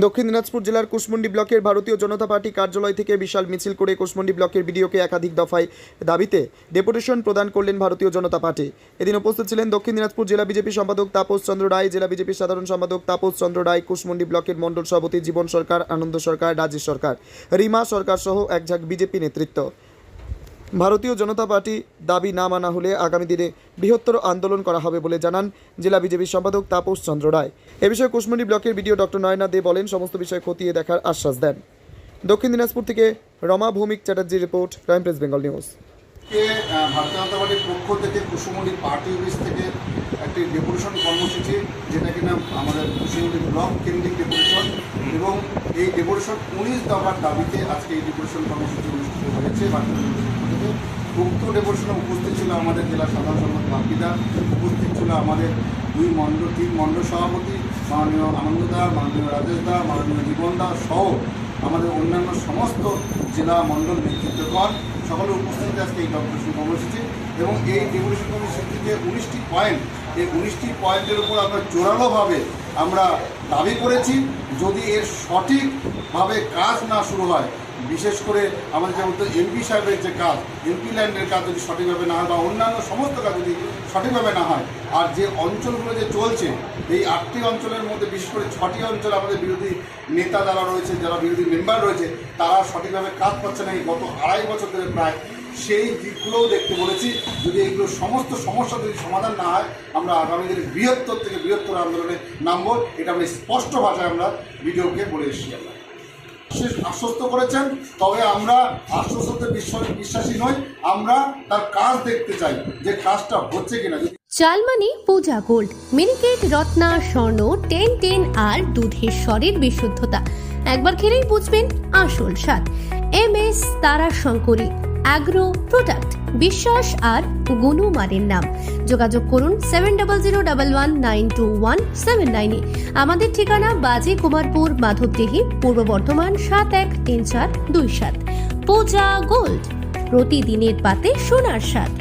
দক্ষিণ দিনাজপুর জেলার কুশমুন্ডি ব্লকের ভারতীয় জনতা পার্টি কার্যালয় থেকে বিশাল মিছিল করে কুশমুন্ডি ব্লকের বিডিওকে একাধিক দফায় দাবিতে ডেপুটেশন প্রদান করলেন ভারতীয় জনতা পার্টি। এদিন উপস্থিত ছিলেন দক্ষিণ দিনাজপুর জেলা বিজেপি সম্পাদক তাপস চন্দ্র রায়, জেলা বিজেপির সাধারণ সম্পাদক তাপস চন্দ্র রায়, কুশমুন্ডি ব্লকের মণ্ডল সভাপতি জীবন সরকার, আনন্দ সরকার, রাজেশ সরকার, রিমা সরকার সহ একঝাঁক বিজেপি নেতৃত্ব। ভারতীয় জনতা পার্টি দাবি না মানা হলে আগামী দিনে বৃহত্তর আন্দোলন করা হবে বলে জানান জেলা বিজেপির সম্পাদক তাপস চন্দ্র রায়। এ বিষয়ে কুশমুন্ডি ব্লকের বিডিও ডক্টর নয়না দে বলেন, সমস্ত বিষয় খতিয়ে দেখার আশ্বাস দেন। দক্ষিণ দিনাজপুর থেকে Rama Bhowmik Chatterjee report, crime press Bengal news. ভারতীয় জনতা পার্টির পক্ষ থেকে কুশমুন্ডি পার্টি অফিস থেকে একটি ডেপুটেশন কর্মসূচি, যেটা কিনা আমাদের কুশমুন্ডি ব্লক কেন্দ্রিক ডেপুটেশন, এবং এই ডেপুটেশন 19 দফার দাবিতে আজকে এই ডেপুটেশন কর্মসূচি অনুষ্ঠিত হয়েছে ভারতীয় জনতা পার্টি পক্ষ থেকে। উক্ত ডেপুটেশনে উপস্থিত ছিল আমাদের জেলা সাধারণ সম্পাদক বাপিদা, উপস্থিত ছিল আমাদের তিন মণ্ডল সভাপতি মাননীয় আনন্দদা, মাননীয় রাজেশদা, মাননীয় জীবনদা সহ আমাদের অন্যান্য সমস্ত জেলা মণ্ডল নেতৃত্বগণ সকলের উপস্থিতিতে আজকে এই ডেপুটেশন কর্মসূচি। এবং এই ডেপুটেশন কর্মসূচিতে 19টি পয়েন্ট, এই 19টি পয়েন্টের উপর আমরা জোরালোভাবে আমরা দাবি করেছি, যদি এর সঠিকভাবে কাজ না শুরু হয়, বিশেষ করে আমাদের যেমন এমপি সাহেবের যে কাজ, এমপি ল্যান্ডের কাজ যদি সঠিকভাবে না হয় বা অন্যান্য সমস্ত কাজ যদি সঠিকভাবে না হয়, আর যে অঞ্চলগুলো যে চলছে এই 8টি অঞ্চলের মধ্যে বিশেষ করে 6টি অঞ্চল আমাদের বিরোধী নেতা যারা রয়েছে, যারা বিরোধী মেম্বার রয়েছে, তারা সঠিকভাবে কাজ পাচ্ছে না এই গত 2.5 বছর ধরে প্রায়। সেই দিকগুলোও দেখতে বলেছি, যদি এইগুলো সমস্ত সমস্যা যদি সমাধান না হয়, আমরা আগামী দিনে বৃহত্তর থেকে বৃহত্তর আন্দোলনে নামব। এটা আমরা স্পষ্ট ভাষায় আমরা ভিডিওকে বলে এসেছি। আমরা আশ্বস্ত করেছেন, তবে আমরা আশ্বস্ততে বিশ্বাসী নই, আমরা তার কাজ দেখতে চাই যে কাজটা হচ্ছে কিনা। চালমানি পূজা গোল্ড, মিনিকেট, রত্না, স্বর্ণ 10 আর দুধের স্বরের বিশুদ্ধতা একবার খেলেই বুঝবেন আসল স্বাদ। MS তারা শঙ্করী অ্যাগ্রো প্রোডাক্ট, বিশ্বাস আর গুণমানের নাম। যোগাযোগ করুন 7011192179 আমাদের ঠিকানা বাজে কুমারপুর, মাধবদেহি, পূর্ব বর্ধমান 713427। পূজা গোল্ড, প্রতিদিনের পাতে সোনার স্বাদ।